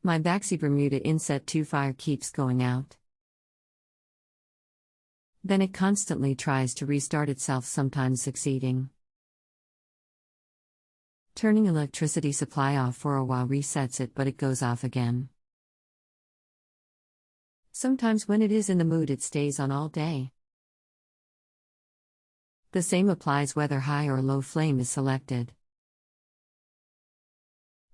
My baxi Bermuda inset 2 fire keeps going out. Then it constantly tries to restart itself, sometimes succeeding. Turning electricity supply off for a while resets it, but it goes off again. Sometimes when it is in the mood it stays on all day. The same applies whether high or low flame is selected.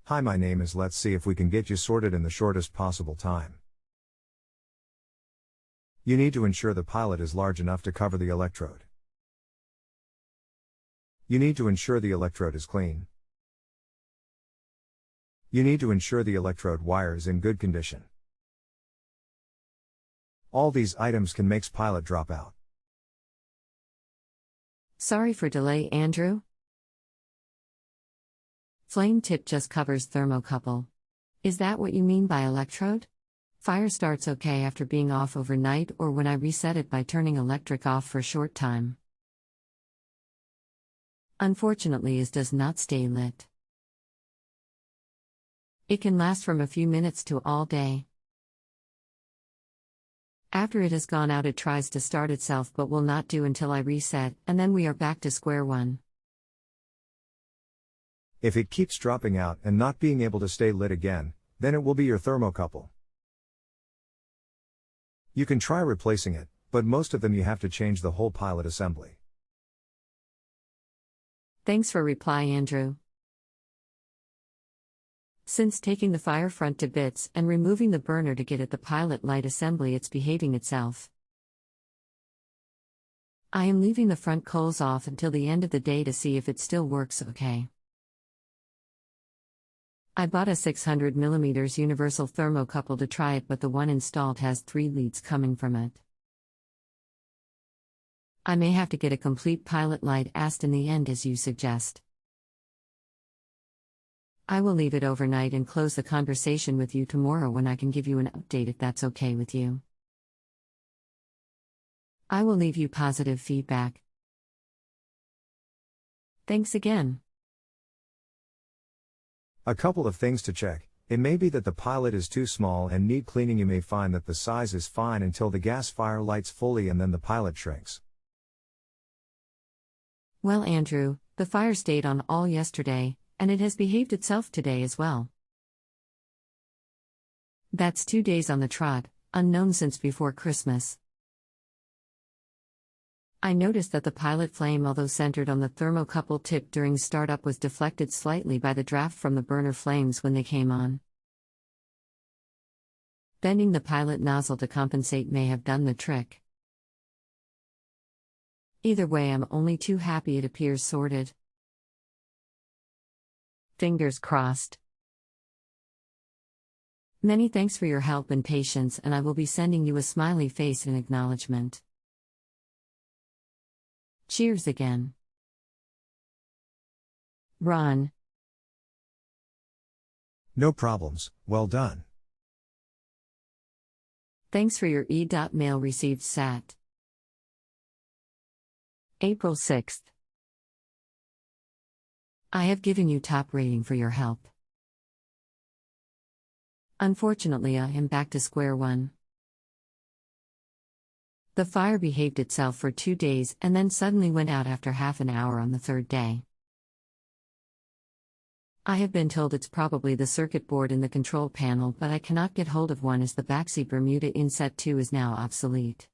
Hi, my name is. Let's see if we can get you sorted in the shortest possible time. You need to ensure the pilot is large enough to cover the electrode. You need to ensure the electrode is clean. You need to ensure the electrode wire is in good condition. All these items can make pilot drop out. Sorry for delay, Andrew. Flame tip just covers thermocouple. Is that what you mean by electrode? Fire starts okay after being off overnight or when I reset it by turning electric off for a short time. Unfortunately, it does not stay lit. It can last from a few minutes to all day. After it has gone out, it tries to start itself but will not do until I reset, and then we are back to square one. If it keeps dropping out and not being able to stay lit again, then it will be your thermocouple. You can try replacing it, but most of them you have to change the whole pilot assembly. Thanks for reply, Andrew. Since taking the fire front to bits and removing the burner to get at the pilot light assembly, it's behaving itself. I am leaving the front coals off until the end of the day to see if it still works okay. I bought a 600mm universal thermocouple to try it, but the one installed has 3 leads coming from it. I may have to get a complete pilot light AST in the end as you suggest. I will leave it overnight and close the conversation with you tomorrow when I can give you an update if that's okay with you. I will leave you positive feedback. Thanks again. A couple of things to check. It may be that the pilot is too small and need cleaning. You may find that the size is fine until the gas fire lights fully and then the pilot shrinks. Well, Andrew, the fire stayed on all yesterday, and it has behaved itself today as well. That's 2 days on the trot, unknown since before Christmas. I noticed that the pilot flame, although centered on the thermocouple tip during startup, was deflected slightly by the draft from the burner flames when they came on. Bending the pilot nozzle to compensate may have done the trick. Either way, I'm only too happy it appears sorted. Fingers crossed. Many thanks for your help and patience, and I will be sending you a smiley face in acknowledgement. Cheers again. Ron. No problems, well done. Thanks for your e-mail received, Sat. April 6th. I have given you top rating for your help. Unfortunately, I am back to square one. The fire behaved itself for 2 days and then suddenly went out after half an hour on the 3rd day. I have been told it's probably the circuit board in the control panel, but I cannot get hold of one as the baxi Bermuda inset 2 is now obsolete.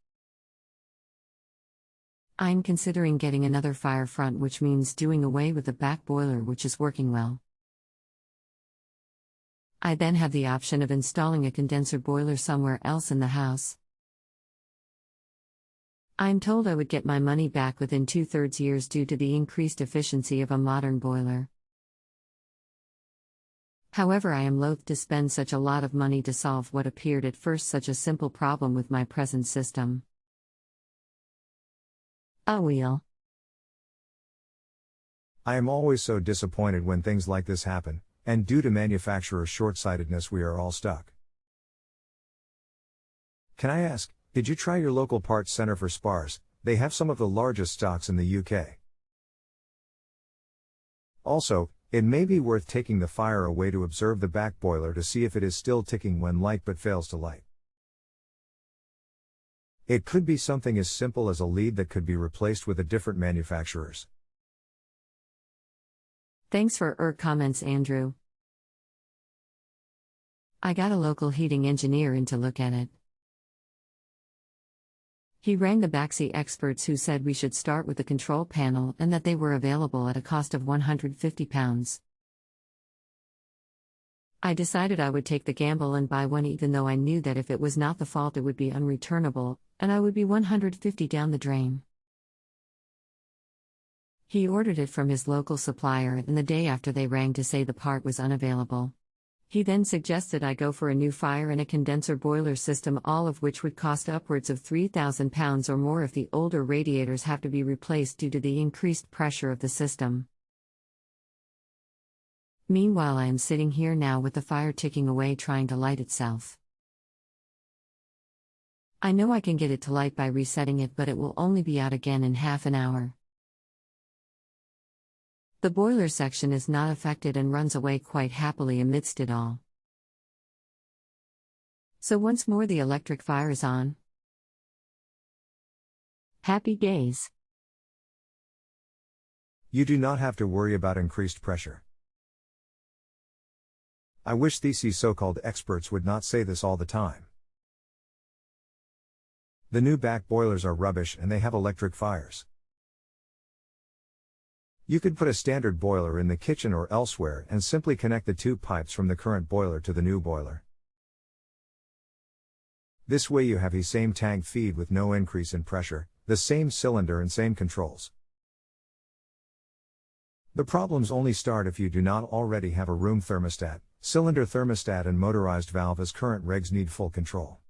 I'm considering getting another fire front, which means doing away with the back boiler, which is working well. I then have the option of installing a condenser boiler somewhere else in the house. I'm told I would get my money back within 2/3 years due to the increased efficiency of a modern boiler. However, I am loath to spend such a lot of money to solve what appeared at first such a simple problem with my present system. A wheel. I am always so disappointed when things like this happen, and due to manufacturer short-sightedness we are all stuck. Can I ask, did you try your local parts center for spars? They have some of the largest stocks in the UK. Also, It may be worth taking the fire away to observe the back boiler to see if it is still ticking when light but fails to light. It could be something as simple as a lead that could be replaced with a different manufacturer's. Thanks for comments, Andrew. I got a local heating engineer in to look at it. He rang the baxi experts who said we should start with the control panel and that they were available at a cost of £150. I decided I would take the gamble and buy one, even though I knew that if it was not the fault it would be unreturnable, and I would be $150 down the drain. He ordered it from his local supplier, and the day after they rang to say the part was unavailable. He then suggested I go for a new fire and a condenser boiler system, all of which would cost upwards of £3,000 or more if the older radiators have to be replaced due to the increased pressure of the system. Meanwhile, I am sitting here now with the fire ticking away, trying to light itself. I know I can get it to light by resetting it, but it will only be out again in half an hour. The boiler section is not affected and runs away quite happily amidst it all. So once more the electric fire is on. Happy days. You do not have to worry about increased pressure. I wish these so-called experts would not say this all the time. The new back boilers are rubbish and they have electric fires. You could put a standard boiler in the kitchen or elsewhere and simply connect the two pipes from the current boiler to the new boiler. This way you have the same tank feed with no increase in pressure, the same cylinder and same controls. The problems only start if you do not already have a room thermostat, cylinder thermostat and motorized valve, as current regs need full control.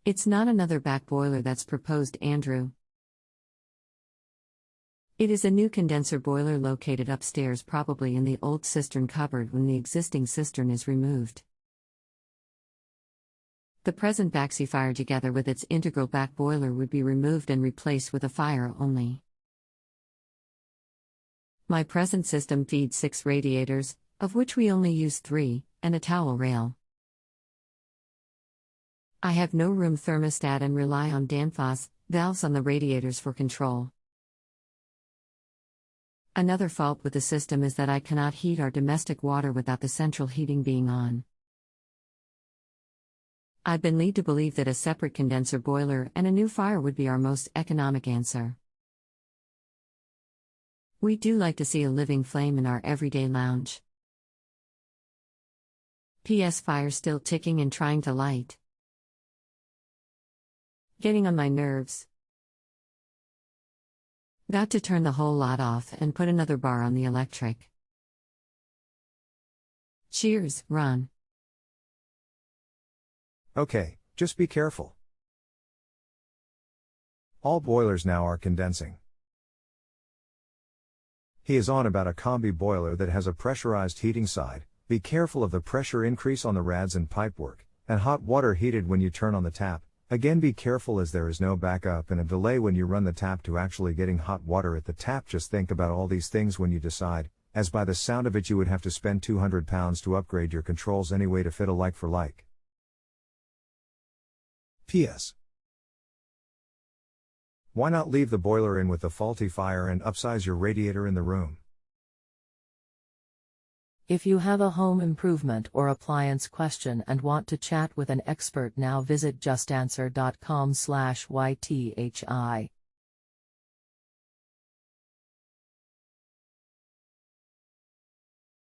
It's not another back boiler that's proposed, Andrew. It is a new condenser boiler located upstairs, probably in the old cistern cupboard when the existing cistern is removed. The present baxi fire, together with its integral back boiler, would be removed and replaced with a fire only. My present system feeds 6 radiators, of which we only use 3, and a towel rail. I have no room thermostat and rely on Danfoss valves on the radiators for control. Another fault with the system is that I cannot heat our domestic water without the central heating being on. I've been led to believe that a separate condenser boiler and a new fire would be our most economic answer. We do like to see a living flame in our everyday lounge. PS fire still ticking and trying to light. Getting on my nerves. Got to turn the whole lot off and put another bar on the electric. Cheers, Ron. Okay, just be careful. All boilers now are condensing. He is on about a combi boiler that has a pressurized heating side. Be careful of the pressure increase on the rads and pipework, and hot water heated when you turn on the tap. Again, be careful as there is no backup and a delay when you run the tap to actually getting hot water at the tap. Just think about all these things when you decide, as by the sound of it you would have to spend £200 to upgrade your controls anyway to fit a like for like. PS. Why not leave the boiler in with the faulty fire and upsize your radiator in the room? If you have a home improvement or appliance question and want to chat with an expert now, visit JustAnswer.com/YTHI.